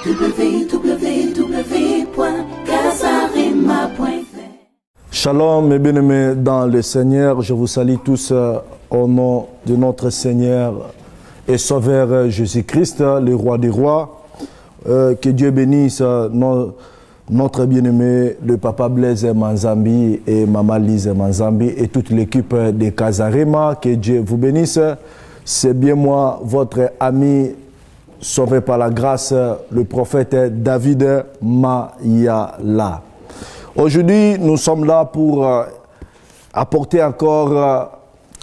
www.casarema.fr. Shalom mes bien-aimés dans le Seigneur, je vous salue tous au nom de notre Seigneur et Sauveur Jésus-Christ, le Roi des Rois. Que Dieu bénisse notre bien-aimé, le Papa Blaise Manzambi et Maman Lise Manzambi et toute l'équipe de Casarema. Que Dieu vous bénisse. C'est bien moi, votre ami, sauvé par la grâce, le prophète David Mayala. Aujourd'hui, nous sommes là pour apporter encore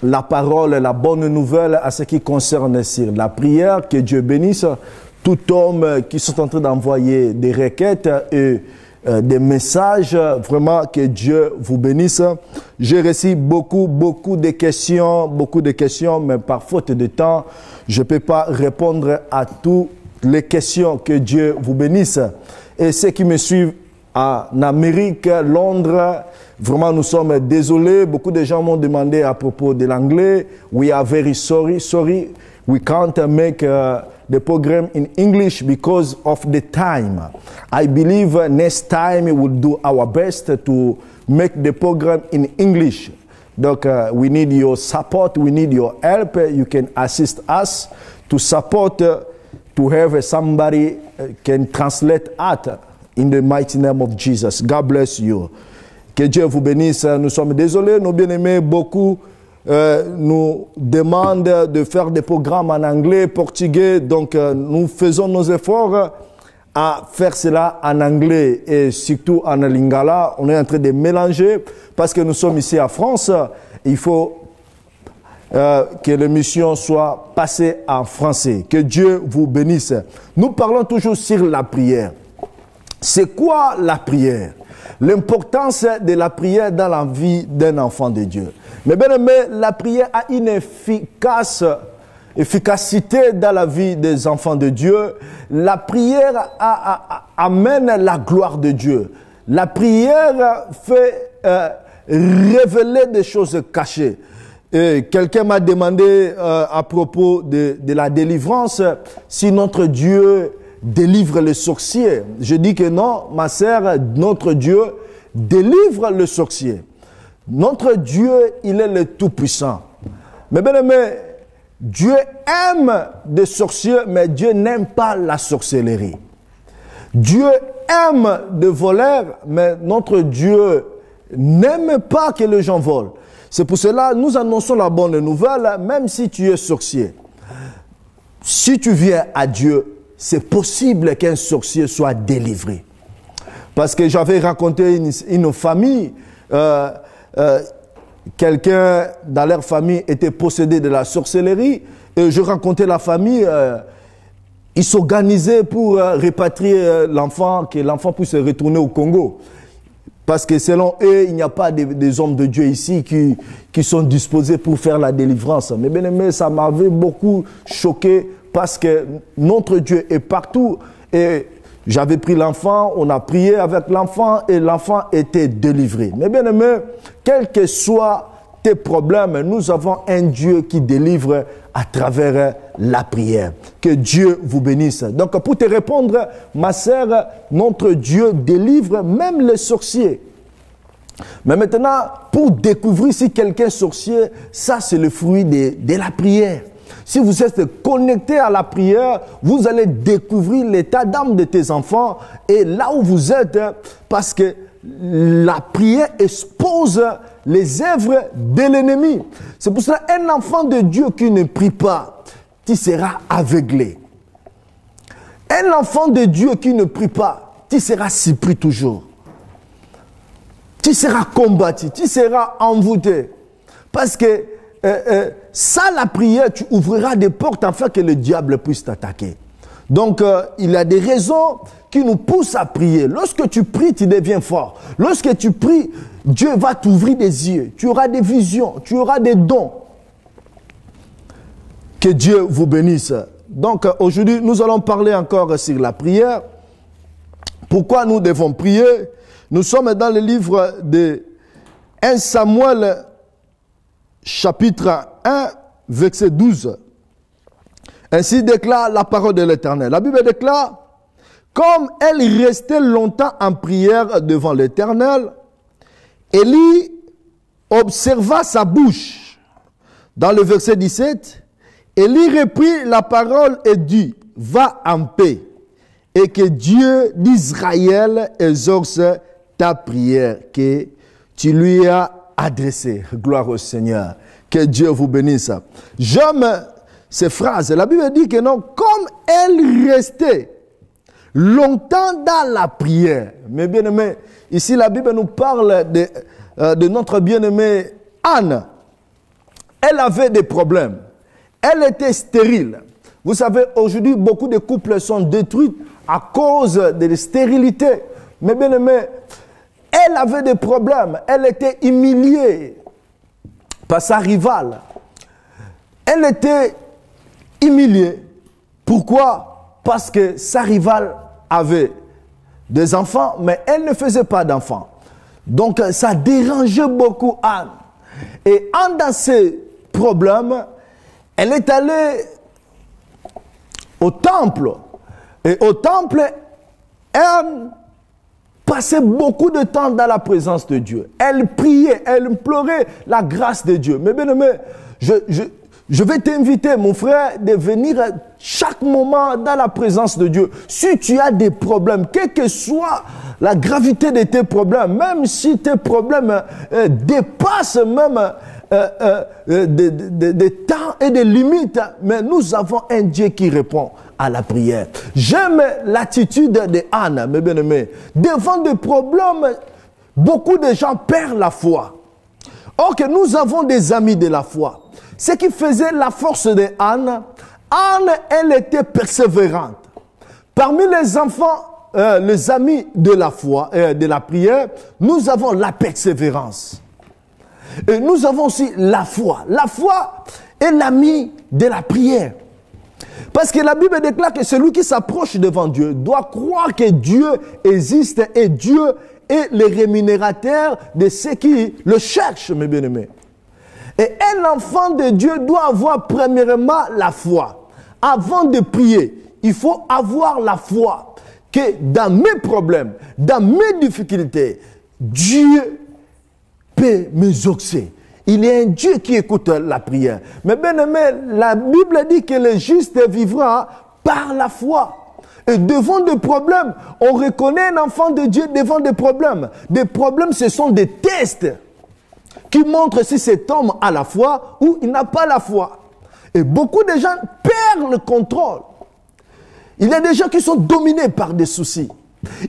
la parole, la bonne nouvelle à ce qui concerne sur la prière. Que Dieu bénisse tout homme qui sont en train d'envoyer des requêtes et des messages. Vraiment, que Dieu vous bénisse. J'ai reçu beaucoup de questions, mais par faute de temps, je ne peux pas répondre à toutes les questions. Que Dieu vous bénisse. Et ceux qui me suivent en Amérique, Londres, vraiment nous sommes désolés. Beaucoup de gens m'ont demandé à propos de l'anglais. We are very sorry. We can't make the program in English because of the time. I believe next time we will do our best to make the program in English. Donc, we need your support, we need your help. You can assist us to support, to have somebody can translate at in the mighty name of Jesus. God bless you. Que Dieu vous bénisse. Nous sommes désolés, nos bien-aimés, beaucoup nous demandent de faire des programmes en anglais, portugais. Donc, nous faisons nos efforts à faire cela en anglais et surtout en lingala. On est en train de mélanger parce que nous sommes ici en France. Il faut que l'émission soit passée en français. Que Dieu vous bénisse. Nous parlons toujours sur la prière. C'est quoi la prière? L'importance de la prière dans la vie d'un enfant de Dieu. Mais bien aimé, la prière a une efficacité dans la vie des enfants de Dieu. La prière amène la gloire de Dieu. La prière fait révéler des choses cachées. Quelqu'un m'a demandé à propos de la délivrance, si notre Dieu délivre les sorciers. Je dis que non, ma sœur, notre Dieu délivre le sorcier. Notre Dieu, il est le Tout-Puissant. Mais bien aimé, Dieu aime des sorciers, mais Dieu n'aime pas la sorcellerie. Dieu aime des voleurs, mais notre Dieu n'aime pas que les gens volent. C'est pour cela que nous annonçons la bonne nouvelle, même si tu es sorcier. Si tu viens à Dieu, c'est possible qu'un sorcier soit délivré. Parce que j'avais raconté une famille, quelqu'un dans leur famille était possédé de la sorcellerie, et je racontais la famille, ils s'organisaient pour répatrier l'enfant, que l'enfant puisse retourner au Congo. Parce que selon eux, il n'y a pas des hommes de Dieu ici qui sont disposés pour faire la délivrance. Mais bien aimé, ça m'avait beaucoup choqué parce que notre Dieu est partout. Et j'avais pris l'enfant, on a prié avec l'enfant et l'enfant était délivré. Mais bien aimé, quels que soient tes problèmes, nous avons un Dieu qui délivre à travers la prière. Que Dieu vous bénisse. Donc pour te répondre, ma sœur, notre Dieu délivre même les sorciers. Mais maintenant, pour découvrir si quelqu'un est sorcier, ça c'est le fruit de la prière. Si vous êtes connecté à la prière, vous allez découvrir l'état d'âme de tes enfants et là où vous êtes, parce que la prière expose les œuvres de l'ennemi. C'est pour cela qu'un enfant de Dieu qui ne prie pas, tu seras aveuglé. Un enfant de Dieu qui ne prie pas, tu seras surpris toujours. Tu seras combattu, tu seras envoûté. Parce que sans la prière, tu ouvriras des portes afin que le diable puisse t'attaquer. Donc, il y a des raisons qui nous poussent à prier. Lorsque tu pries, tu deviens fort. Lorsque tu pries, Dieu va t'ouvrir des yeux. Tu auras des visions, tu auras des dons. Que Dieu vous bénisse. Donc, aujourd'hui, nous allons parler encore sur la prière. Pourquoi nous devons prier? Nous sommes dans le livre de 1 Samuel, chapitre 1, verset 12. Ainsi déclare la parole de l'Éternel. La Bible déclare, comme elle restait longtemps en prière devant l'Éternel, Élie observa sa bouche. Dans le verset 17, Élie reprit la parole et dit, « Va en paix, et que Dieu d'Israël exauce ta prière que tu lui as adressée. » Gloire au Seigneur. Que Dieu vous bénisse. J'aime ces phrases. La Bible dit que non, comme elle restait longtemps dans la prière. Mes bien-aimés, ici la Bible nous parle de notre bien-aimée Anne. Elle avait des problèmes. Elle était stérile. Vous savez, aujourd'hui, beaucoup de couples sont détruits à cause de la stérilité. Mais bien aimé, elle avait des problèmes. Elle était humiliée par sa rivale. Elle était humiliée. Pourquoi? Parce que sa rivale avait des enfants, mais elle ne faisait pas d'enfants. Donc, ça dérangeait beaucoup Anne. Et Anne, dans ses problèmes, elle est allée au temple. Et au temple, elle passait beaucoup de temps dans la présence de Dieu. Elle priait, elle implorait la grâce de Dieu. Mais bien aimé, je vais t'inviter, mon frère, de venir chaque moment dans la présence de Dieu. Si tu as des problèmes, quelle que soit la gravité de tes problèmes, même si tes problèmes dépassent même des temps et des limites, mais nous avons un Dieu qui répond à la prière. J'aime l'attitude de Anne, mes bien-aimés. Devant des problèmes, beaucoup de gens perdent la foi. Or que nous avons des amis de la foi. Ce qui faisait la force de Anne, elle était persévérante. Parmi les enfants, les amis de la foi, de la prière, nous avons la persévérance. Et nous avons aussi la foi. La foi est l'ami de la prière. Parce que la Bible déclare que celui qui s'approche devant Dieu doit croire que Dieu existe et Dieu est le rémunérateur de ceux qui le cherchent, mes bien-aimés. Et un enfant de Dieu doit avoir premièrement la foi. Avant de prier, il faut avoir la foi que dans mes problèmes, dans mes difficultés, Dieu peut m'exaucer. Il y a un Dieu qui écoute la prière. Mais bien aimé, la Bible dit que le juste vivra par la foi. Et devant des problèmes, on reconnaît un enfant de Dieu devant des problèmes. Des problèmes, ce sont des tests qui montrent si cet homme a la foi ou il n'a pas la foi. Et beaucoup de gens perdent le contrôle. Il y a des gens qui sont dominés par des soucis.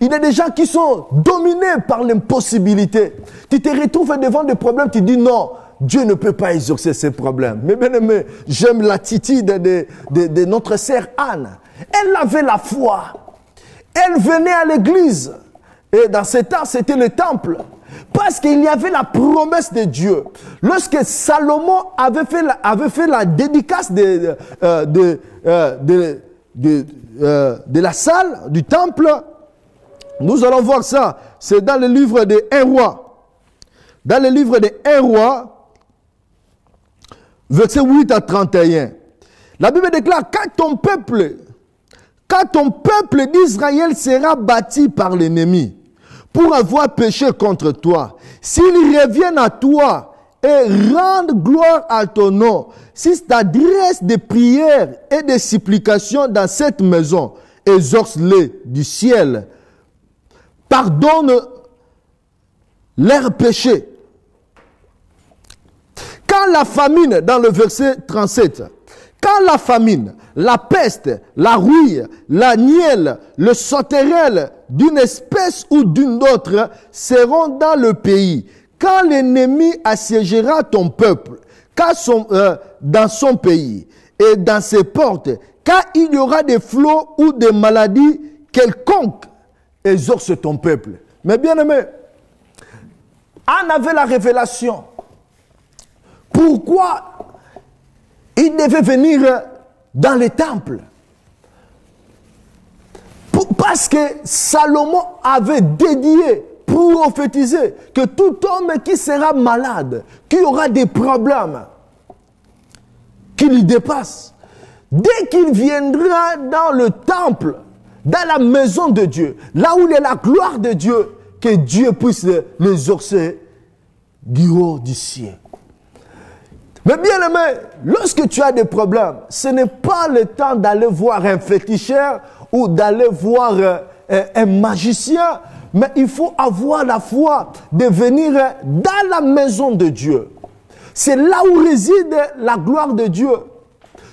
Il y a des gens qui sont dominés par l'impossibilité. Tu te retrouves devant des problèmes, tu dis non, Dieu ne peut pas exaucer ces problèmes. Mais bien aimé, j'aime l'attitude de notre sœur Anne. Elle avait la foi. Elle venait à l'église. Et dans ce temps, c'était le temple. Parce qu'il y avait la promesse de Dieu. Lorsque Salomon avait fait la dédicace de la salle du temple, nous allons voir ça. C'est dans le livre de 1 roi. Dans le livre de 1 roi, verset 8 à 31. La Bible déclare, quand ton peuple d'Israël sera bâti par l'ennemi, pour avoir péché contre toi, s'ils reviennent à toi et rendent gloire à ton nom, si t'adresses des prières et des supplications dans cette maison, exauce-les du ciel, pardonne leurs péchés. Quand la famine, dans le verset 37, quand la famine, la peste, la rouille, la nielle, le sauterelle d'une espèce ou d'une autre seront dans le pays, quand l'ennemi assiégera ton peuple, dans son pays et dans ses portes, quand il y aura des flots ou des maladies quelconques, exauce ton peuple. Mais bien aimé, Anne avait la révélation. Pourquoi il devait venir dans les temples? Parce que Salomon avait dédié, prophétisé, que tout homme qui sera malade, qui aura des problèmes, qu'il dépasse, dès qu'il viendra dans le temple dans la maison de Dieu, là où il y a la gloire de Dieu, que Dieu puisse les exaucer du haut du ciel. Mais bien aimé, lorsque tu as des problèmes, ce n'est pas le temps d'aller voir un féticheur ou d'aller voir un magicien, mais il faut avoir la foi de venir dans la maison de Dieu. C'est là où réside la gloire de Dieu.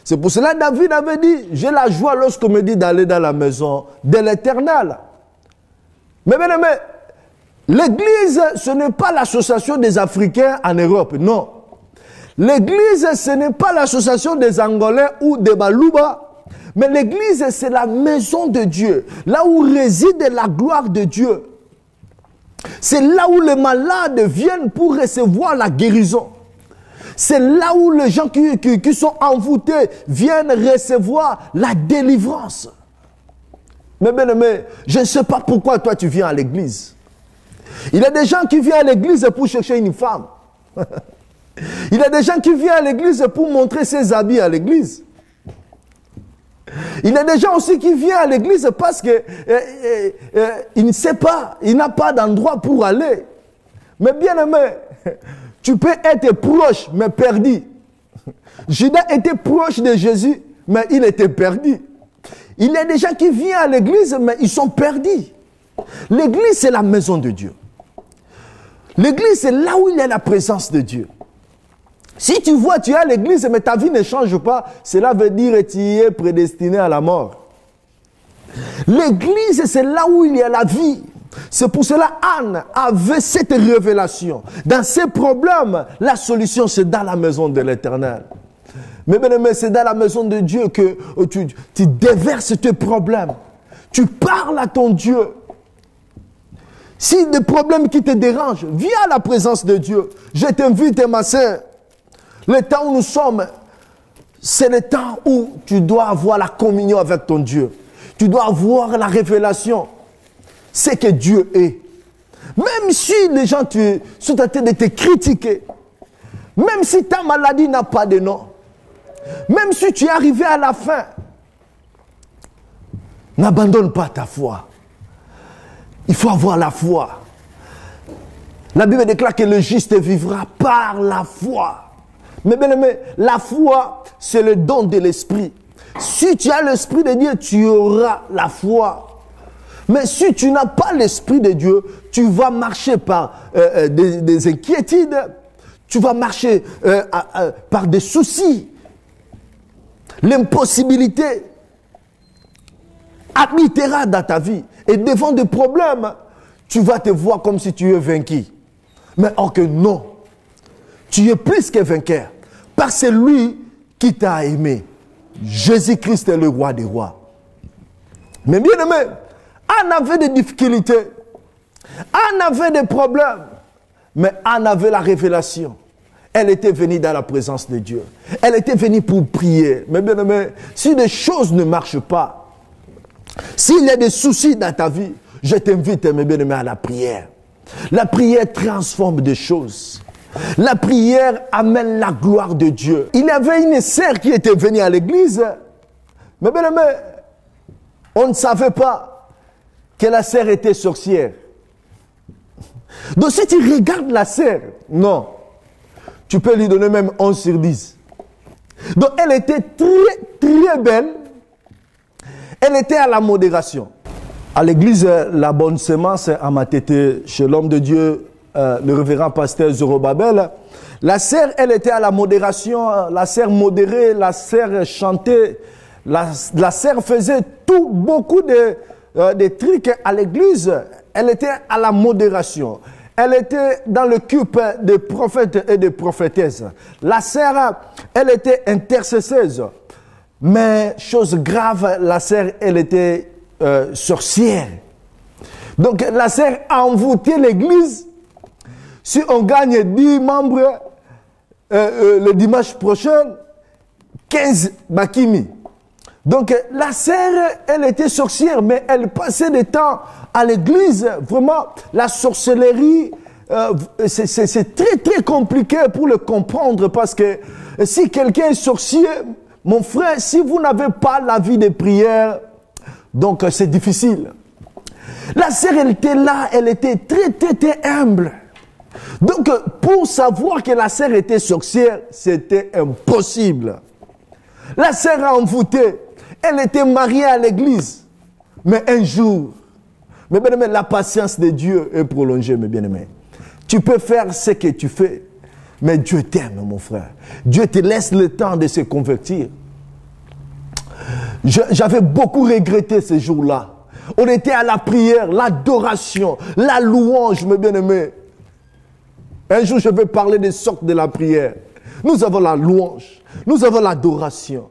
C'est pour cela que David avait dit, j'ai la joie lorsqu'on me dit d'aller dans la maison de l'Éternel. Mais bien aimé, l'Église, ce n'est pas l'association des Africains en Europe, non. L'Église, ce n'est pas l'association des Angolais ou des Balouba, mais l'Église, c'est la maison de Dieu, là où réside la gloire de Dieu. C'est là où les malades viennent pour recevoir la guérison. C'est là où les gens qui sont envoûtés viennent recevoir la délivrance. Mais bien aimé, je ne sais pas pourquoi toi tu viens à l'église. Il y a des gens qui viennent à l'église pour chercher une femme. Il y a des gens qui viennent à l'église pour montrer ses habits à l'église. Il y a des gens aussi qui viennent à l'église parce que il ne sait pas, il n'a pas d'endroit pour aller. Mais bien aimé, tu peux être proche mais perdu. Judas était proche de Jésus mais il était perdu. Il y a des gens qui viennent à l'église mais ils sont perdus. L'église c'est la maison de Dieu. L'église c'est là où il y a la présence de Dieu. Si tu vois, tu es à l'église, mais ta vie ne change pas, cela veut dire que tu es prédestiné à la mort. L'église, c'est là où il y a la vie. C'est pour cela Anne avait cette révélation. Dans ses problèmes, la solution, c'est dans la maison de l'Éternel. Mais bien aimé, c'est dans la maison de Dieu que tu déverses tes problèmes. Tu parles à ton Dieu. Si des problèmes qui te dérangent, viens à la présence de Dieu. Je t'invite, ma sœur. Le temps où nous sommes, c'est le temps où tu dois avoir la communion avec ton Dieu. Tu dois avoir la révélation. C'est que Dieu est. Même si les gens sont en train de te critiquer, même si ta maladie n'a pas de nom, même si tu es arrivé à la fin, n'abandonne pas ta foi. Il faut avoir la foi. La Bible déclare que le juste vivra par la foi. Mais bien aimé, la foi, c'est le don de l'esprit. Si tu as l'esprit de Dieu, tu auras la foi. Mais si tu n'as pas l'esprit de Dieu, tu vas marcher par des inquiétudes, tu vas marcher par des soucis. L'impossibilité habitera dans ta vie. Et devant des problèmes, tu vas te voir comme si tu es vaincu. Mais or que non, tu es plus que vainqueur. Parce que c'est lui qui t'a aimé. Jésus-Christ est le roi des rois. Mais bien aimé, Anne avait des difficultés. Anne avait des problèmes. Mais Anne avait la révélation. Elle était venue dans la présence de Dieu. Elle était venue pour prier. Mais bien aimé, si des choses ne marchent pas, s'il y a des soucis dans ta vie, je t'invite, mes bien-aimés, à la prière. La prière transforme des choses. La prière amène la gloire de Dieu. Il y avait une sœur qui était venue à l'église, mais bien aimé, on ne savait pas que la sœur était sorcière. Donc si tu regardes la sœur, non, tu peux lui donner même 11 sur 10. Donc elle était très très belle, elle était à la modération. À l'église, la bonne semence à Matete, chez l'homme de Dieu, le révérend pasteur Zorobabel, la sœur, elle était à la modération, la sœur modérée, la sœur chantait, la sœur faisait beaucoup de trucs à l'église. Elle était à la modération. Elle était dans le culte des prophètes et des prophétesses. La sœur, elle était intercesseuse. Mais, chose grave, la sœur, elle était sorcière. Donc, la sœur a envoûté l'église. Si on gagne 10 membres le dimanche prochain, 15 bakimi. Donc la sœur, elle était sorcière, mais elle passait des temps à l'église. Vraiment, la sorcellerie, c'est très très compliqué pour le comprendre, parce que si quelqu'un est sorcier, mon frère, si vous n'avez pas la vie de prière, Donc c'est difficile. La sœur, elle était là, elle était très humble. Donc pour savoir que la sœur était sorcière, c'était impossible. La sœur a envoûté, elle était mariée à l'église. Mais un jour, mes bien-aimés, la patience de Dieu est prolongée, mes bien-aimés. Tu peux faire ce que tu fais, mais Dieu t'aime, mon frère. Dieu te laisse le temps de se convertir. J'avais beaucoup regretté ce jour-là. On était à la prière, l'adoration, la louange, mes bien-aimés. Un jour, je vais parler des sortes de la prière. Nous avons la louange, nous avons l'adoration.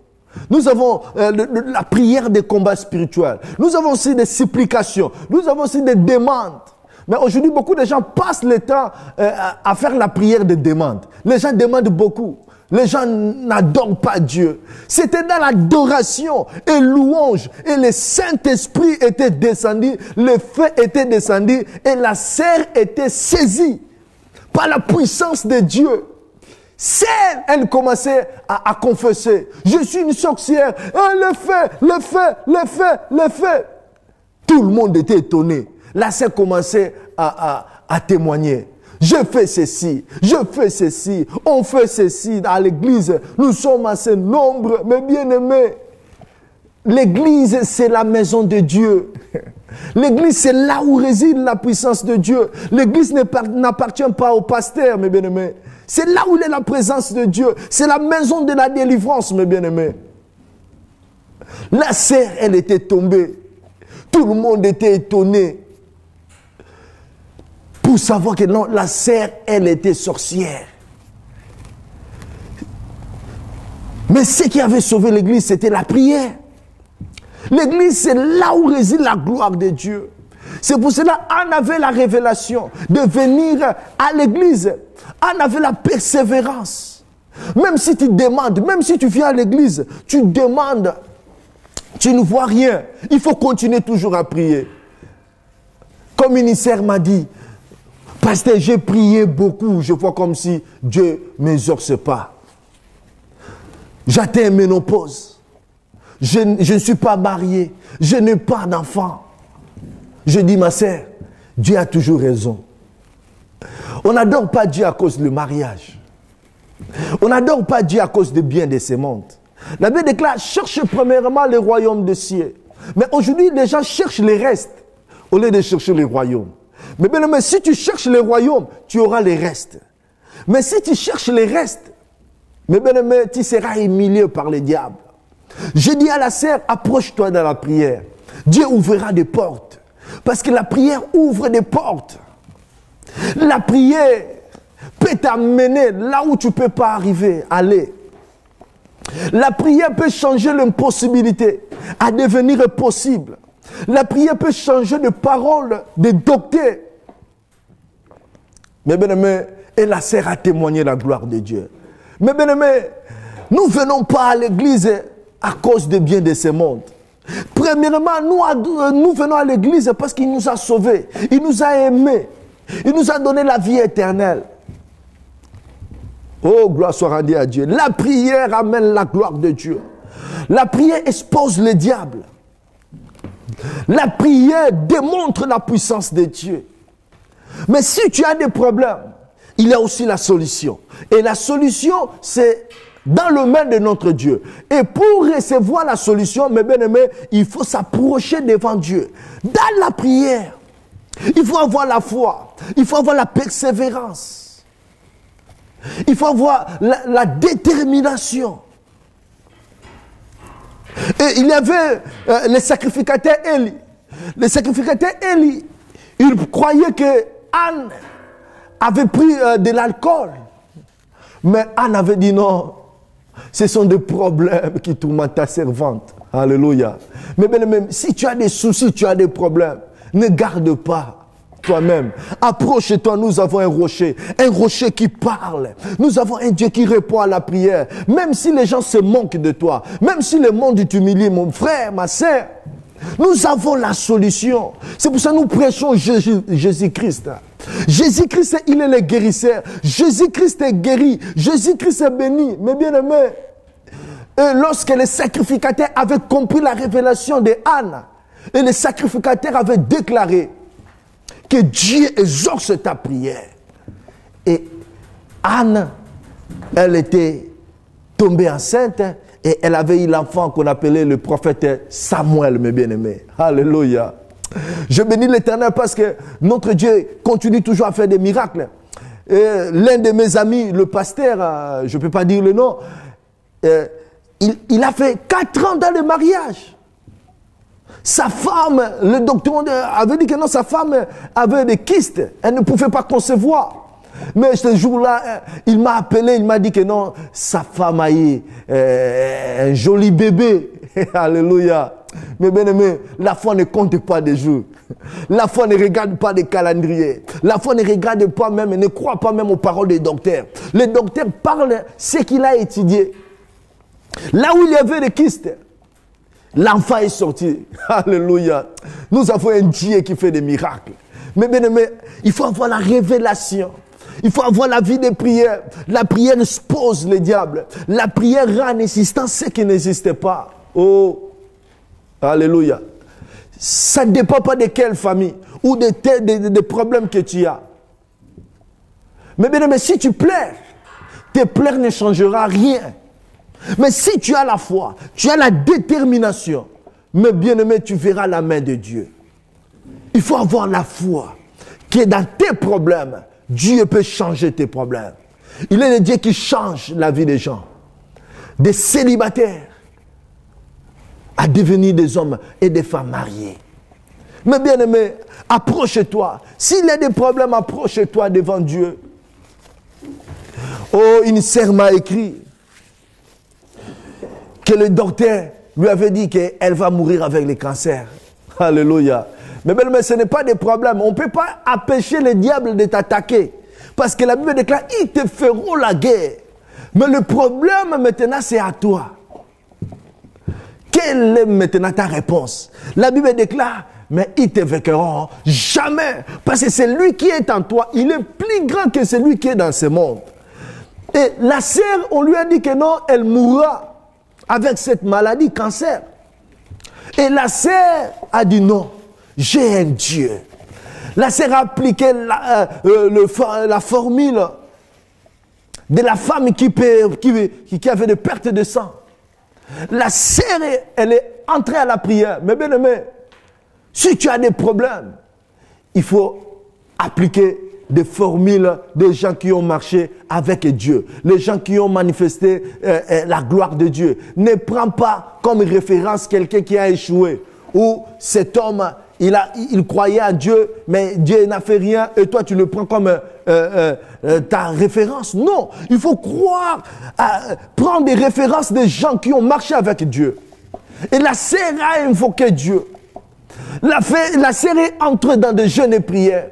Nous avons la prière des combats spirituels. Nous avons aussi des supplications. Nous avons aussi des demandes. Mais aujourd'hui, beaucoup de gens passent le temps à faire la prière des demandes. Les gens demandent beaucoup. Les gens n'adorent pas Dieu. C'était dans l'adoration et louange. Et le Saint-Esprit était descendu, le feu était descendu et la sœur était saisie par la puissance de Dieu. Elle commençait à confesser. Je suis une sorcière. Le fait. Tout le monde était étonné. La sœur commençait à témoigner. Je fais ceci, on fait ceci à l'église. Nous sommes assez nombreux, mais bien-aimés. L'église, c'est la maison de Dieu. L'église, c'est là où réside la puissance de Dieu. L'église n'appartient pas au pasteur, mes bien-aimés. C'est là où est la présence de Dieu. C'est la maison de la délivrance, mes bien-aimés. La sœur, elle était tombée. Tout le monde était étonné. Pour savoir que non, la sœur, elle était sorcière. Mais ce qui avait sauvé l'église, c'était la prière. L'église, c'est là où réside la gloire de Dieu. C'est pour cela qu'on avait la révélation de venir à l'église. On avait la persévérance. Même si tu demandes, même si tu viens à l'église, tu demandes, tu ne vois rien. Il faut continuer toujours à prier. Comme une sœur m'a dit, pasteur, j'ai prié beaucoup, je vois comme si Dieu ne m'exauce pas. J'atteins ménopause. Je ne suis pas marié. Je n'ai pas d'enfant. Je dis, ma sœur, Dieu a toujours raison. On n'adore pas Dieu à cause du mariage. On n'adore pas Dieu à cause des biens de ce monde. La Bible déclare, cherche premièrement le royaume des cieux. Mais aujourd'hui, les gens cherchent les restes au lieu de chercher le royaume. Mais bien, si tu cherches le royaume, tu auras les restes. Mais si tu cherches les restes, mais bien, tu seras humilié par le diable. Je dis à la sœur, approche-toi dans la prière. Dieu ouvrira des portes. Parce que la prière ouvre des portes. La prière peut t'amener là où tu ne peux pas aller. La prière peut changer l'impossibilité à devenir possible. La prière peut changer de parole, de docteur. Mais bien aimé, et la sœur a témoigné la gloire de Dieu. Mais bien aimé, nous ne venons pas à l'église à cause des biens de ce monde. Premièrement, nous venons à l'église parce qu'il nous a sauvés. Il nous a aimés. Il nous a donné la vie éternelle. Oh, gloire soit rendue à Dieu. La prière amène la gloire de Dieu. La prière expose le diable. La prière démontre la puissance de Dieu. Mais si tu as des problèmes, il y a aussi la solution. Et la solution, c'est dans le main de notre Dieu. Et pour recevoir la solution, mes bien-aimés, il faut s'approcher devant Dieu. Dans la prière, il faut avoir la foi. Il faut avoir la persévérance. Il faut avoir la détermination. Et il y avait les sacrificateurs Élie. Les sacrificateurs Élie, ils croyaient que Anne avait pris de l'alcool. Mais Anne avait dit non. Ce sont des problèmes qui tourmentent ta servante. Alléluia. Mais bien même, si tu as des soucis, tu as des problèmes, ne garde pas toi-même. Approche-toi, nous avons un rocher qui parle. Nous avons un Dieu qui répond à la prière. Même si les gens se moquent de toi, même si le monde t'humilie, mon frère, ma sœur, nous avons la solution. C'est pour ça que nous prêchons Jésus-Christ. Jésus-Christ, il est le guérisseur. Jésus-Christ est guéri. Jésus-Christ est béni. Mais bien aimé, lorsque les sacrificateurs avaient compris la révélation de Anne, Et le sacrificateur avait déclaré que Dieu exauce ta prière. Et Anne, elle était tombée enceinte et elle avait eu l'enfant qu'on appelait le prophète Samuel, mes bien-aimés. Alléluia. Je bénis l'Éternel parce que notre Dieu continue toujours à faire des miracles. L'un de mes amis, le pasteur, je ne peux pas dire le nom, il a fait 4 ans dans le mariage. Sa femme, le docteur avait dit que non, sa femme avait des kystes. Elle ne pouvait pas concevoir. Mais ce jour-là, il m'a appelé, il m'a dit que non, sa femme a eu un joli bébé. Alléluia. Mais bien aimé, la foi ne compte pas des jours. La foi ne regarde pas des calendriers. La foi ne regarde pas même, ne croit pas même aux paroles des docteurs. Les docteurs parlent ce qu'il a étudié. Là où il y avait des kystes, l'enfant est sorti. Alléluia. Nous avons un Dieu qui fait des miracles. Mais bien aimé, il faut avoir la révélation. Il faut avoir la vie de prière. La prière expose le diable. La prière rend existant ce qui n'existait pas. Oh, alléluia. Ça ne dépend pas de quelle famille ou des problèmes que tu as. Mais bien aimé, si tu pleures, tes pleurs ne changeront rien. Mais si tu as la foi, tu as la détermination, mais bien aimé, tu verras la main de Dieu. Il faut avoir la foi qui est dans tes problèmes. Dieu peut changer tes problèmes. Il est le Dieu qui change la vie des gens. Des célibataires à devenir des hommes et des femmes mariés. Mais bien aimé, approche-toi. S'il y a des problèmes, approche-toi devant Dieu. Oh, une sœur m'a écrit que le docteur lui avait dit qu'elle va mourir avec le cancer. Alléluia. Mais bien aimé, ce n'est pas des problèmes. On ne peut pas empêcher le diable de t'attaquer. Parce que la Bible déclare, ils te feront la guerre. Mais le problème maintenant, c'est à toi. Quelle est maintenant ta réponse? La Bible déclare, mais ils te vaincront jamais. Parce que c'est lui qui est en toi. Il est plus grand que celui qui est dans ce monde. Et la sœur, on lui a dit que non, elle mourra avec cette maladie, cancer. Et la sœur a dit non, j'ai un Dieu. La sœur a appliqué la formule de la femme qui avait des pertes de sang. La sœur, elle est entrée à la prière. Mais bien aimé, si tu as des problèmes, il faut appliquer des formules des gens qui ont marché avec Dieu, les gens qui ont manifesté la gloire de Dieu. Ne prends pas comme référence quelqu'un qui a échoué, ou cet homme, il croyait à Dieu, mais Dieu n'a fait rien, et toi tu le prends comme ta référence. Non, il faut croire, prendre des références des gens qui ont marché avec Dieu. Et la sœur a invoqué Dieu. La sœur est entrée dans des jeûnes et prières.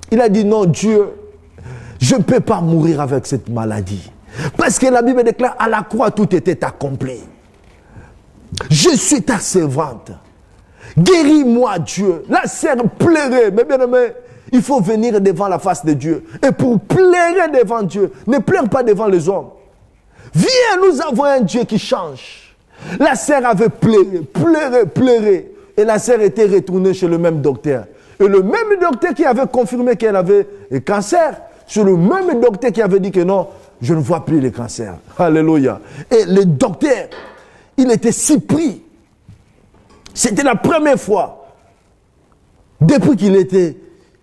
Il a dit non, Dieu, je ne peux pas mourir avec cette maladie. Parce que la Bible déclare, à la croix, tout était accompli. Je suis ta servante. Guéris-moi, Dieu. La sœur pleurait. Mais bien aimé, il faut venir devant la face de Dieu. Et pour pleurer devant Dieu, ne pleure pas devant les hommes. Viens, nous avons un Dieu qui change. La sœur avait pleuré. Et la sœur était retournée chez le même docteur. Et le même docteur qui avait confirmé qu'elle avait le cancer, c'est le même docteur qui avait dit que non, je ne vois plus le cancer. Alléluia. Et le docteur, il était si pris. C'était la première fois depuis qu'il était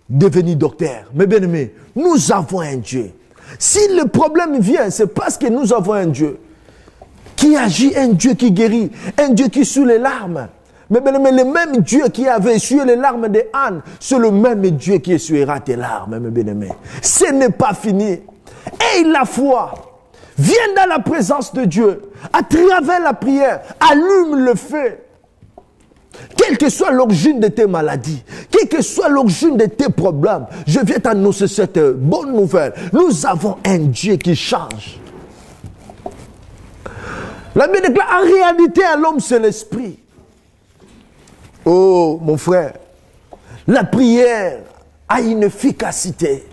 devenu docteur. Mais bien aimé, nous avons un Dieu. Si le problème vient, c'est parce que nous avons un Dieu qui agit, un Dieu qui guérit, un Dieu qui essuie les larmes. Mais bien aimé, le même Dieu qui avait essuyé les larmes de Anne, c'est le même Dieu qui essuiera tes larmes, mes bien-aimés. Ce n'est pas fini. Aie la foi. Viens dans la présence de Dieu. À travers la prière, allume le feu. Quelle que soit l'origine de tes maladies, quelle que soit l'origine de tes problèmes, je viens t'annoncer cette bonne nouvelle. Nous avons un Dieu qui change. La Bible déclare, en réalité, à l'homme, c'est l'esprit. Oh, mon frère, la prière a une efficacité.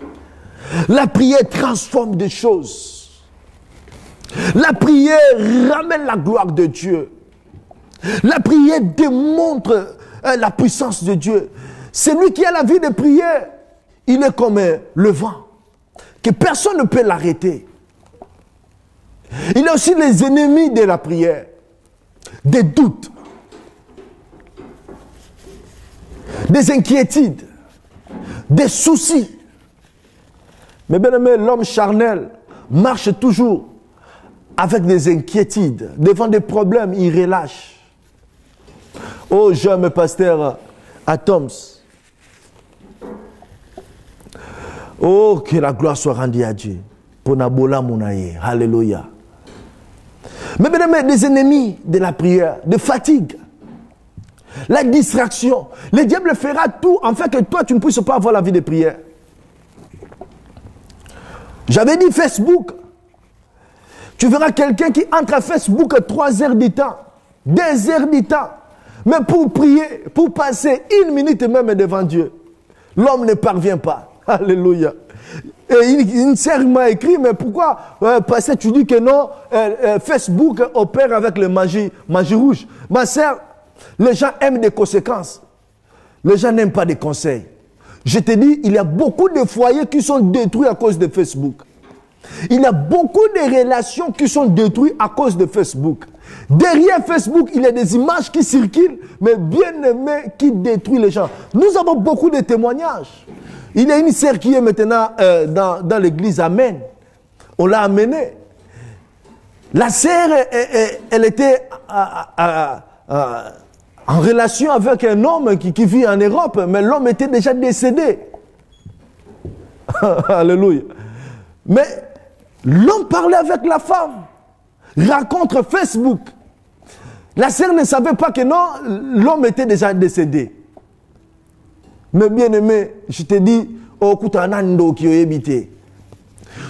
La prière transforme des choses. La prière ramène la gloire de Dieu. La prière démontre la puissance de Dieu. Celui qui a la vie de prière, il est comme le vent, que personne ne peut l'arrêter. Il y a aussi les ennemis de la prière, des doutes, des inquiétudes, des soucis. Mais bien aimé, l'homme charnel marche toujours avec des inquiétudes. Devant des problèmes, il relâche. Oh, jeune pasteur Atoms. Oh, que la gloire soit rendue à Dieu. Pour Nabola Mounaye. Alléluia. Mais bien aimé, des ennemis de la prière, de fatigue, la distraction. Le diable fera tout en fait que toi, tu ne puisses pas avoir la vie de prière. J'avais dit Facebook. Tu verras quelqu'un qui entre à Facebook 3 heures du temps, 2 heures du temps. Mais pour prier, pour passer 1 minute même devant Dieu, l'homme ne parvient pas. Alléluia. Et une sœur m'a écrit, mais pourquoi parce que tu dis que non, Facebook opère avec le magie rouge. Ma sœur, les gens aiment des conséquences. Les gens n'aiment pas des conseils. Je te dis, il y a beaucoup de foyers qui sont détruits à cause de Facebook. Il y a beaucoup de relations qui sont détruites à cause de Facebook. Derrière Facebook, il y a des images qui circulent, mais bien aimées, qui détruisent les gens. Nous avons beaucoup de témoignages. Il y a une sœur qui est maintenant dans l'église Amen. On l'a amenée. La sœur, elle était en relation avec un homme qui vit en Europe, mais l'homme était déjà décédé. Alléluia. Mais l'homme parlait avec la femme. Rencontre Facebook. La sœur ne savait pas que non, l'homme était déjà décédé. Mais bien aimé, je te dis, oh, Koutanando qui est habité.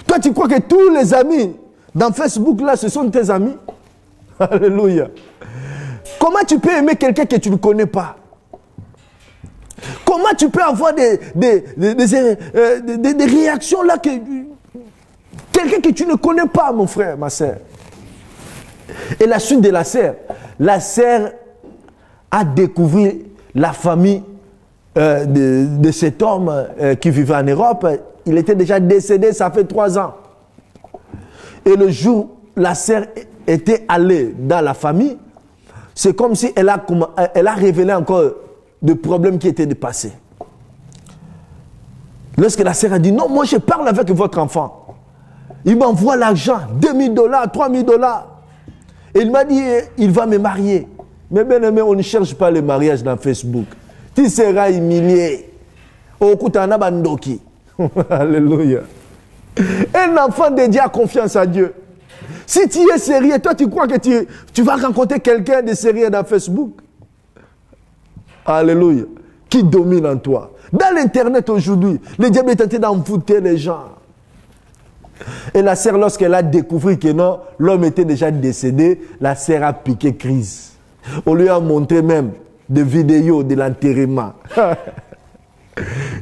Toi, tu crois que tous les amis dans Facebook là, ce sont tes amis? Alléluia. Comment tu peux aimer quelqu'un que tu ne connais pas? Comment tu peux avoir des réactions là que quelqu'un que tu ne connais pas, mon frère, ma sœur? Et la suite de la sœur a découvert la famille de cet homme qui vivait en Europe. Il était déjà décédé, ça fait 3 ans. Et le jour où la sœur était allée dans la famille, c'est comme si elle a révélé encore des problèmes qui étaient dépassés. Lorsque la sœur a dit, non, moi je parle avec votre enfant. Il m'envoie l'argent, $2000, $3000. Et il m'a dit, il va me marier. Mais bien aimé, on ne cherche pas le mariage dans Facebook. Tu seras humilié. Okutana bandoki. Alléluia. Un enfant dédié a confiance à Dieu. Si tu es sérieux, toi tu crois que tu vas rencontrer quelqu'un de sérieux dans Facebook? Alléluia. Qui domine en toi. Dans l'internet aujourd'hui, le diable est tenté d'envoûter les gens. Et la sœur, lorsqu'elle a découvert que non, l'homme était déjà décédé, la sœur a piqué crise. On lui a montré même des vidéos de l'enterrement.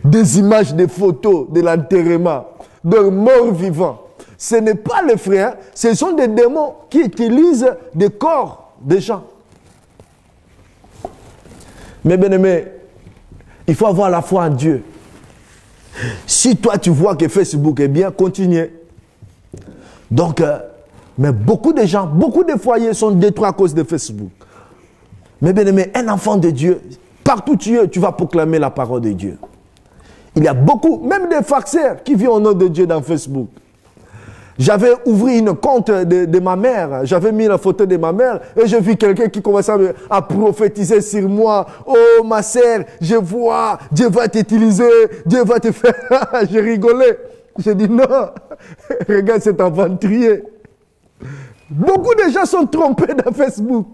Des images, des photos de l'enterrement. De morts vivants. Ce n'est pas les frères, ce sont des démons qui utilisent des corps des gens. Mais bien aimé, il faut avoir la foi en Dieu. Si toi tu vois que Facebook est bien, continuez. Donc, mais beaucoup de gens, beaucoup de foyers sont détruits à cause de Facebook. Mais bien aimé, un enfant de Dieu, partout tu es, tu vas proclamer la parole de Dieu. Il y a beaucoup, même des farceurs qui vivent au nom de Dieu dans Facebook. J'avais ouvert une compte de ma mère, j'avais mis la photo de ma mère et j'ai vu quelqu'un qui commençait à prophétiser sur moi. Oh ma sœur, je vois, Dieu va t'utiliser, Dieu va te faire. J'ai rigolé. J'ai dit non, regarde cet aventurier. Beaucoup de gens sont trompés dans Facebook.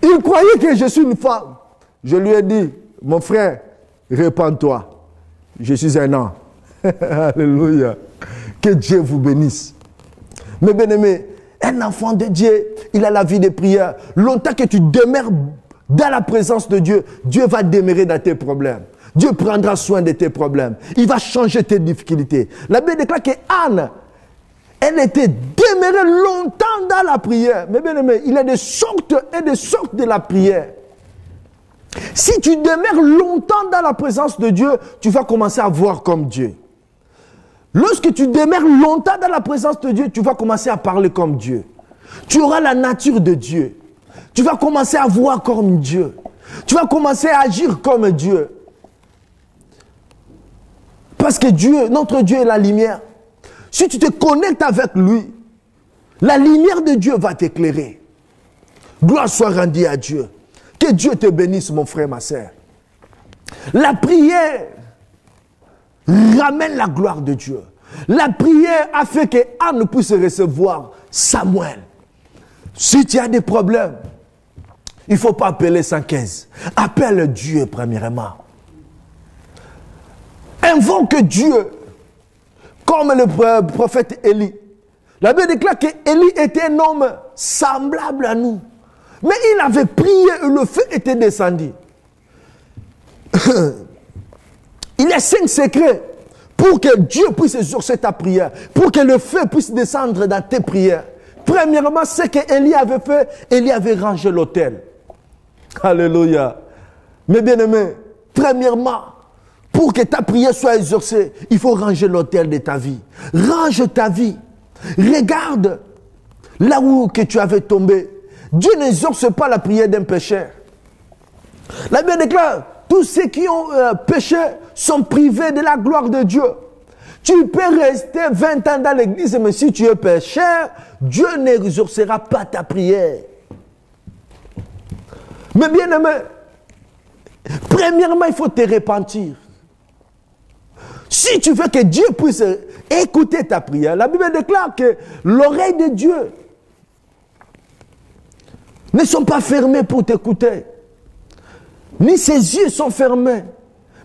Ils croyaient que je suis une femme. Je lui ai dit, mon frère, répands-toi. Je suis un homme. Alléluia. Que Dieu vous bénisse. Mais bien aimé, un enfant de Dieu, il a la vie de prière. Longtemps que tu demeures dans la présence de Dieu, Dieu va demeurer dans tes problèmes. Dieu prendra soin de tes problèmes. Il va changer tes difficultés. La Bible déclare que Anne, elle était demeurée longtemps dans la prière. Mais bien aimé, il y a des sortes et des sortes de la prière. Si tu demeures longtemps dans la présence de Dieu, tu vas commencer à voir comme Dieu. Lorsque tu demeures longtemps dans la présence de Dieu, tu vas commencer à parler comme Dieu. Tu auras la nature de Dieu. Tu vas commencer à voir comme Dieu. Tu vas commencer à agir comme Dieu. Parce que Dieu, notre Dieu est la lumière. Si tu te connectes avec lui, la lumière de Dieu va t'éclairer. Gloire soit rendue à Dieu. Que Dieu te bénisse, mon frère, ma sœur. La prière ramène la gloire de Dieu. La prière a fait que Anne puisse recevoir Samuel. Si tu as des problèmes, il ne faut pas appeler 115. Appelle Dieu premièrement. Invoque Dieu comme le prophète Élie. La Bible déclare qu'Élie était un homme semblable à nous. Mais il avait prié et le feu était descendu. Il y a 5 secrets pour que Dieu puisse exaucer ta prière, pour que le feu puisse descendre dans tes prières. Premièrement, ce qu'Élie avait fait, Élie avait rangé l'autel. Alléluia. Mais bien aimé, premièrement, pour que ta prière soit exaucée, il faut ranger l'autel de ta vie. Range ta vie. Regarde là où que tu avais tombé. Dieu n'exauce pas la prière d'un pécheur. La Bible déclare, tous ceux qui ont péché sont privés de la gloire de Dieu. Tu peux rester 20 ans dans l'église, mais si tu es pécheur, Dieu n'exaucera pas ta prière. Mais bien aimé, premièrement, il faut te repentir. Si tu veux que Dieu puisse écouter ta prière, la Bible déclare que l'oreille de Dieu ne sont pas fermés pour t'écouter. Ni ses yeux sont fermés.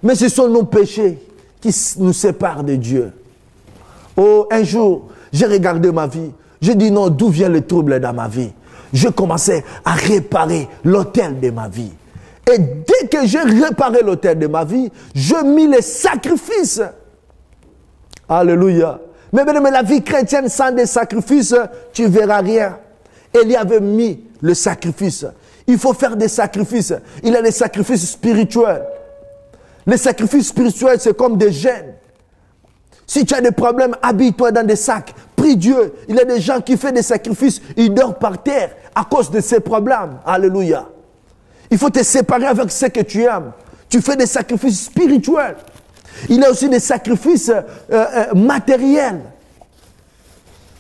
Mais ce sont nos péchés qui nous séparent de Dieu. Oh, un jour, j'ai regardé ma vie. J'ai dit non, d'où vient le trouble dans ma vie? Je commençais à réparer l'autel de ma vie. Et dès que j'ai réparé l'autel de ma vie, je mis les sacrifices. Alléluia. Mais la vie chrétienne sans des sacrifices, tu ne verras rien. Élie avait mis le sacrifice. Il faut faire des sacrifices. Il y a des sacrifices spirituels. Les sacrifices spirituels, c'est comme des gènes. Si tu as des problèmes, habille-toi dans des sacs. Prie Dieu. Il y a des gens qui font des sacrifices, ils dorment par terre à cause de ces problèmes. Alléluia. Il faut te séparer avec ce que tu aimes. Tu fais des sacrifices spirituels. Il y a aussi des sacrifices matériels,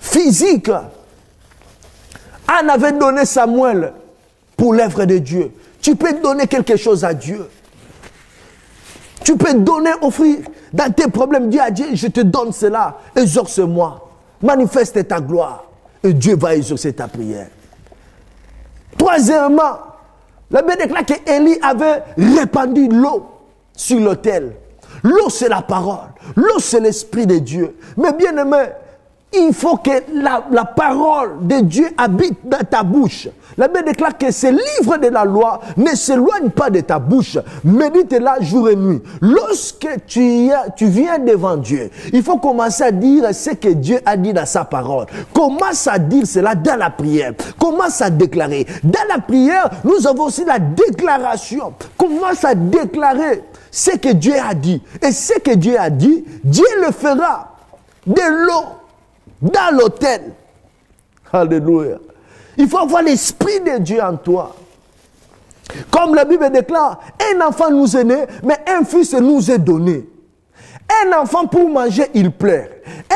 physiques. Anne avait donné Samuel pour l'œuvre de Dieu. Tu peux donner quelque chose à Dieu. Tu peux donner, offrir dans tes problèmes. Dis à Dieu, je te donne cela. Exauce-moi. Manifeste ta gloire. Et Dieu va exaucer ta prière. Troisièmement, la Bible déclare qu'Élie avait répandu l'eau sur l'autel. L'eau, c'est la parole. L'eau, c'est l'Esprit de Dieu. Mais bien aimé, il faut que la parole de Dieu habite dans ta bouche. La Bible déclare que ce livre de la loi ne s'éloigne pas de ta bouche. Médite-la jour et nuit. Lorsque tu viens devant Dieu, il faut commencer à dire ce que Dieu a dit dans sa parole. Commence à dire cela dans la prière. Commence à déclarer. Dans la prière, nous avons aussi la déclaration. Commence à déclarer ce que Dieu a dit. Et ce que Dieu a dit, Dieu le fera. De l'eau dans l'autel. Alléluia. Il faut avoir l'Esprit de Dieu en toi. Comme la Bible déclare, un enfant nous est né, mais un fils nous est donné. Un enfant pour manger, il pleure.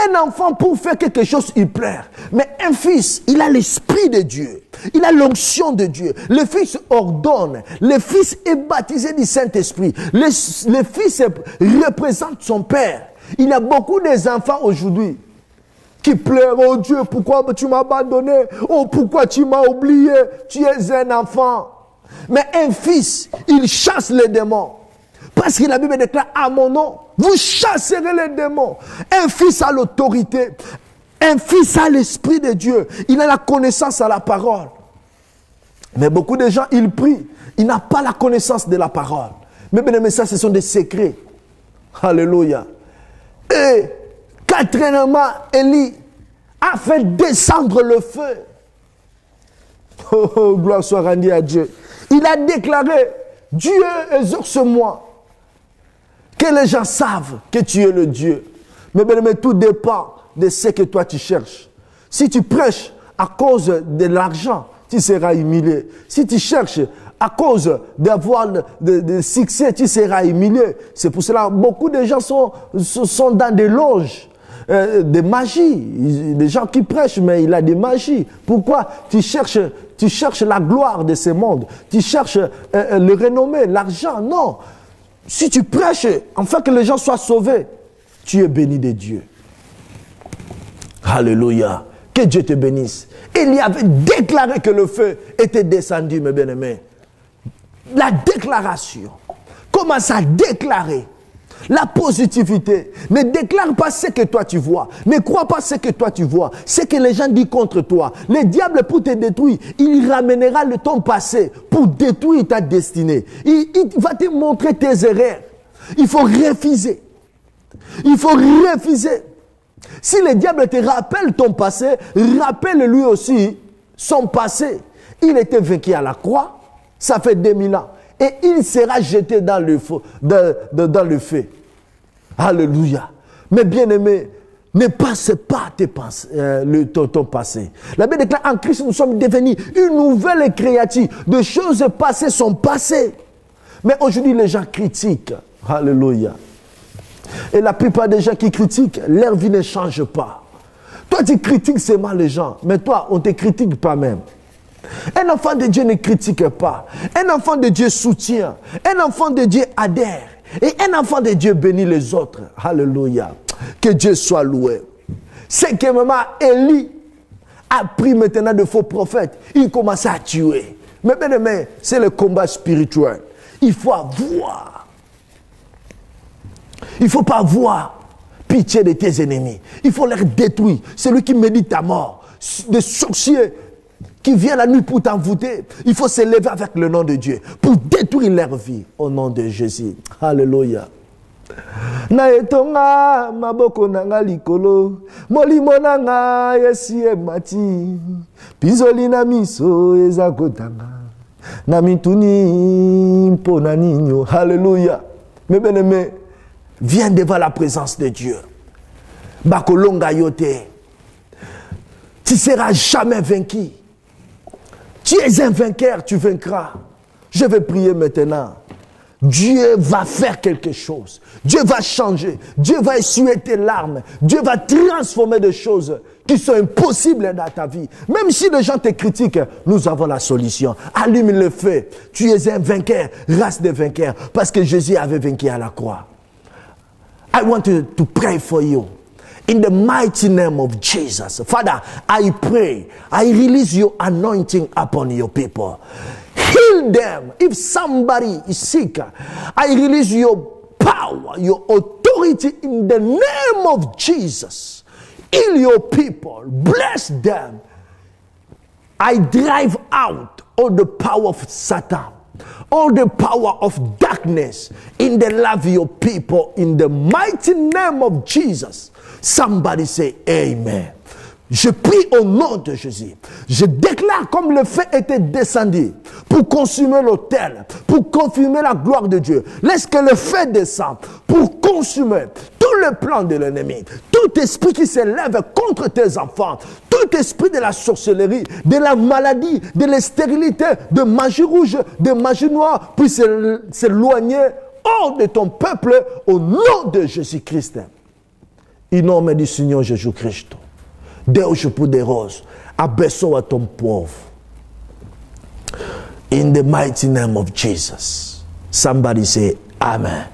Un enfant pour faire quelque chose, il pleure. Mais un fils, il a l'Esprit de Dieu. Il a l'onction de Dieu. Le fils ordonne. Le fils est baptisé du Saint-Esprit. Le fils représente son père. Il y a beaucoup d'enfants aujourd'hui qui pleurent. Oh Dieu, pourquoi tu m'as abandonné? Oh, pourquoi tu m'as oublié? Tu es un enfant. Mais un fils, il chasse les démons. Parce que la Bible déclare, à mon nom, vous chasserez les démons. Un fils a l'autorité. Un fils a l'Esprit de Dieu. Il a la connaissance à la parole. Mais beaucoup de gens, ils prient. Ils n'ont pas la connaissance de la parole. Mais bien aimé, ça, ce sont des secrets. Alléluia. Et quatrièmement, Élie a fait descendre le feu. Oh, gloire soit rendue à Dieu. Il a déclaré Dieu, exauce-moi. Que les gens savent que tu es le Dieu. Mais bien aimé, tout dépend de ce que toi tu cherches. Si tu prêches à cause de l'argent, tu seras humilié. Si tu cherches à cause d'avoir de succès, tu seras humilié. C'est pour cela que beaucoup de gens sont dans des loges de magie. Des gens qui prêchent, mais il a des magies. Pourquoi? Tu cherches la gloire de ce monde. Tu cherches le renommée, l'argent. Non. Si tu prêches, afin que les gens soient sauvés, tu es béni de Dieu. Alléluia. Que Dieu te bénisse. Il y avait déclaré que le feu était descendu, mes bien-aimés. La déclaration. Commence à déclarer la positivité. Ne déclare pas ce que toi tu vois. Ne crois pas ce que toi tu vois. Ce que les gens disent contre toi. Le diable pour te détruire, il ramènera le temps passé pour détruire ta destinée. Il va te montrer tes erreurs. Il faut refuser. Il faut refuser. Si le diable te rappelle ton passé, rappelle lui aussi son passé. Il était vaincu à la croix. Ça fait 2000 ans. Et il sera jeté dans le feu. Dans le feu. Alléluia. Mais bien-aimé, ne passe pas ton passé. La Bible déclare, en Christ, nous sommes devenus une nouvelle créature. Des choses passées sont passées. Mais aujourd'hui, les gens critiquent. Alléluia. Et la plupart des gens qui critiquent, leur vie ne change pas. Toi, tu critiques seulement les gens. Mais toi, on ne te critique pas même. Un enfant de Dieu ne critique pas. Un enfant de Dieu soutient. Un enfant de Dieu adhère. Et un enfant de Dieu bénit les autres. Alléluia. Que Dieu soit loué. C'est que maman Élie a pris maintenant de faux prophètes. Il commence à tuer. Mais bien aimé, c'est le combat spirituel. Il faut avoir. Il ne faut pas avoir pitié de tes ennemis. Il faut les détruire. Celui qui médite ta mort. Des sorciers qui vient la nuit pour t'envoûter. Il faut se lever avec le nom de Dieu pour détruire leur vie au nom de Jésus. Alléluia. Naetonga maboko nanga likolo molimo nanga yesi emati pizoli na miso ezakotanga na mituni mpona ninyo. Alléluia. Mes bien-aimés, viens devant la présence de Dieu. Bakolonga yote. Tu ne seras jamais vaincu. Tu es un vainqueur, tu vaincras. Je vais prier maintenant. Dieu va faire quelque chose. Dieu va changer. Dieu va essuyer tes larmes. Dieu va transformer des choses qui sont impossibles dans ta vie. Même si les gens te critiquent, nous avons la solution. Allume le feu. Tu es un vainqueur, race de vainqueurs, parce que Jésus avait vaincu à la croix. I want to pray for you. In the mighty name of Jesus. Father, I pray, I release your anointing upon your people. Heal them. If somebody is sick, I release your power, your authority in the name of Jesus. Heal your people. Bless them. I drive out all the power of Satan, all the power of darkness in the life of your people in the mighty name of Jesus. Somebody say amen. Je prie au nom de Jésus. Je déclare comme le feu était descendu pour consumer l'autel, pour confirmer la gloire de Dieu. Laisse que le feu descende pour consumer tout le plan de l'ennemi. Tout esprit qui s'élève contre tes enfants, tout esprit de la sorcellerie, de la maladie, de la stérilité, de magie rouge, de magie noire, puisse s'éloigner hors de ton peuple au nom de Jésus-Christ. Em nome do Senhor Jesus Cristo. Deus poderoso, abençoa teu povo. In the mighty name of Jesus. Somebody say amen.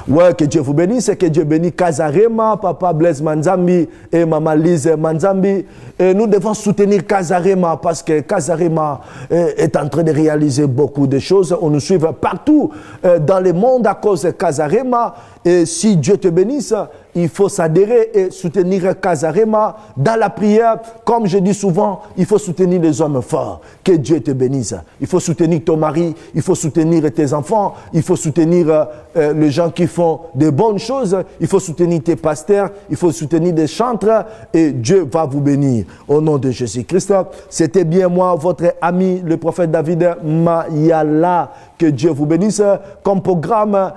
Ouais, que Dieu vous bénisse, que Dieu bénisse Kazarema, Papa Blaise Manzambi et Maman Lise Manzambi. Et nous devons soutenir Kazarema parce que Kazarema est en train de réaliser beaucoup de choses. On nous suit partout dans le monde à cause de Kazarema. Et si Dieu te bénisse, il faut s'adhérer et soutenir Kazarema dans la prière. Comme je dis souvent, il faut soutenir les hommes forts. Que Dieu te bénisse. Il faut soutenir ton mari, il faut soutenir tes enfants, il faut soutenir les gens qui font de bonnes choses, il faut soutenir tes pasteurs, il faut soutenir des chantres et Dieu va vous bénir. Au nom de Jésus-Christ, c'était bien moi, votre ami, le prophète David Mayala. Que Dieu vous bénisse. Comme programme,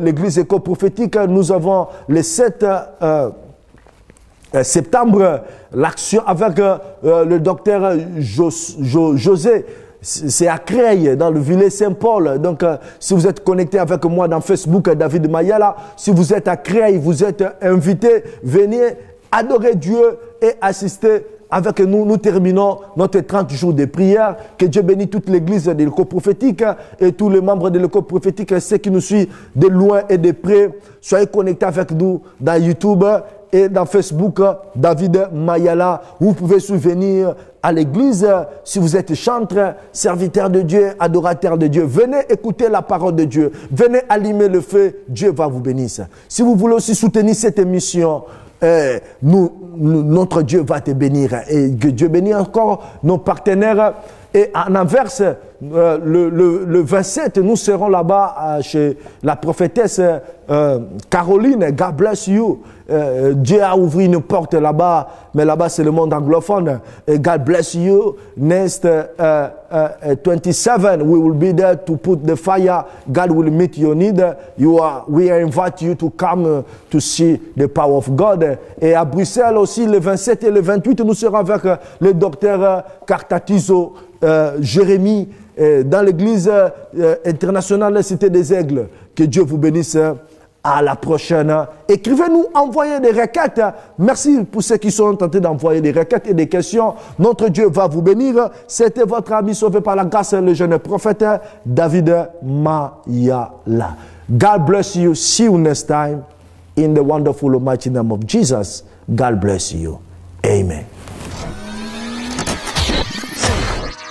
l'église éco-prophétique, nous avons le 7 septembre, l'action avec le docteur José. C'est à Creil, dans le village Saint-Paul. Donc, si vous êtes connecté avec moi dans Facebook, David Mayala, si vous êtes à Creil, vous êtes invité, venez adorer Dieu et assister avec nous. Nous terminons notre 30 jours de prière. Que Dieu bénisse toute l'église de l'éco-prophétique et tous les membres de l'éco-prophétique, ceux qui nous suivent de loin et de près. Soyez connectés avec nous dans YouTube et dans Facebook, David Mayala. Vous pouvez souvenir à l'église si vous êtes chanteur, serviteur de Dieu, adorateur de Dieu. Venez écouter la parole de Dieu. Venez allumer le feu. Dieu va vous bénir. Si vous voulez aussi soutenir cette émission, notre Dieu va te bénir. Et que Dieu bénisse encore nos partenaires. Et en inverse, le 27, nous serons là-bas chez la prophétesse Caroline. God bless you. Dieu a ouvert une porte là-bas, mais là-bas c'est le monde anglophone. Et God bless you. Next 27, we will be there to put the fire. God will meet your need. We invite you to come to see the power of God. Et à Bruxelles aussi, le 27 et le 28, nous serons avec le docteur Cartatizo Jérémie dans l'église internationale Cité des Aigles. Que Dieu vous bénisse. À la prochaine. Écrivez-nous, envoyez des requêtes. Merci pour ceux qui sont tentés d'envoyer des requêtes et des questions. Notre Dieu va vous bénir. C'était votre ami sauvé par la grâce, le jeune prophète David Mayala. God bless you. See you next time in the wonderful mighty name of Jesus. God bless you. Amen.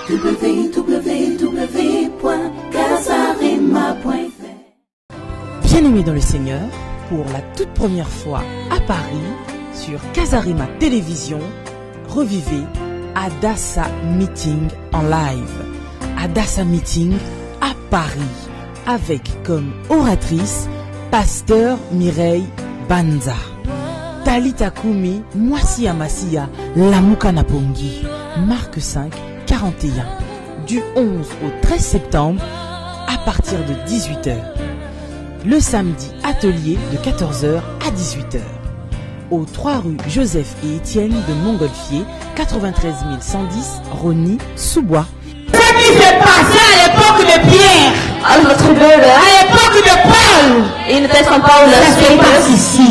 www.casarema.fr. Bien-aimés dans le Seigneur, pour la toute première fois à Paris, sur Casarema Télévision, revivez Adassa Meeting en live. Adassa Meeting à Paris, avec comme oratrice Pasteur Mireille Banza. Talita Kumi, Mwasi Amasia, Lamuka Napongi, Marc 5, 41. Du 11 au 13 septembre, à partir de 18h. Le samedi, atelier de 14h à 18h. Aux 3 rues Joseph et Étienne de Montgolfier, 93 110 Rony, Sous-Bois. Ce qui s'est passé à l'époque de Pierre, à l'époque de Paul, ça se passe ici.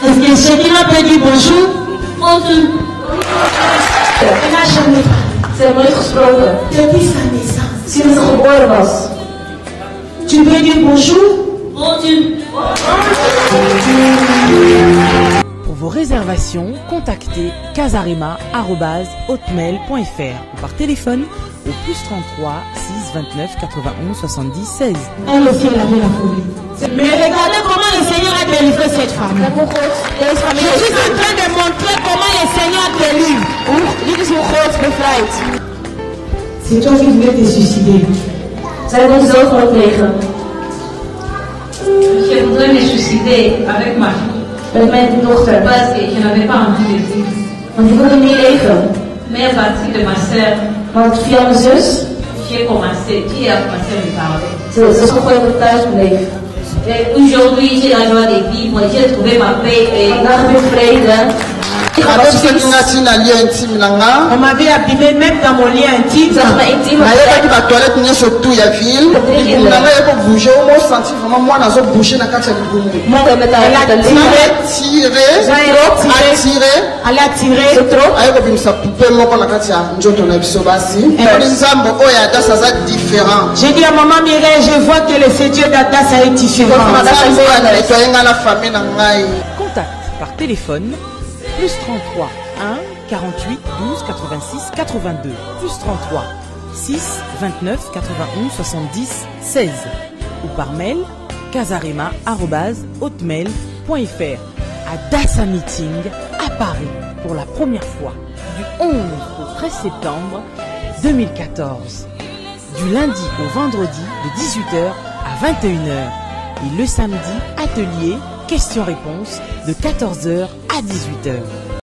Est-ce que chacun peut dire bonjour? Bonjour. Elle n'a jamais parlé. Depuis sa naissance. Tu veux dire bonjour? Bonjour. Pour vos réservations, contactez casarema@hotmail.fr ou par téléphone au +33 6 29 91 70 16. Elle aussi, elle avait la folie. Mais regardez comment le Seigneur a délivré cette femme. Je suis en train de montrer comment le Seigneur délivre. C'est toi qui voulais te suicider. Je voudrais me suicider avec ma fille. Parce que je n'avais pas envie de vivre. Mais à partir de ma sœur, qui a commencé à me parler. Et aujourd'hui, j'ai la joie de vivre, j'ai trouvé ma paix et On m'avait abîmé même dans mon lien intime. Elle a tiré. J'ai dit à maman Mireille, je vois que le Dieu d'Adassa est différent. Contact par téléphone +33 1 48 12 86 82 +33 6 29 91 70 16 ou par mail casarema@hotmail.fr. Adassa Meeting à Paris pour la première fois du 11 au 13 septembre 2014. Du lundi au vendredi de 18h à 21h et le samedi atelier questions-réponses de 14h à 18h.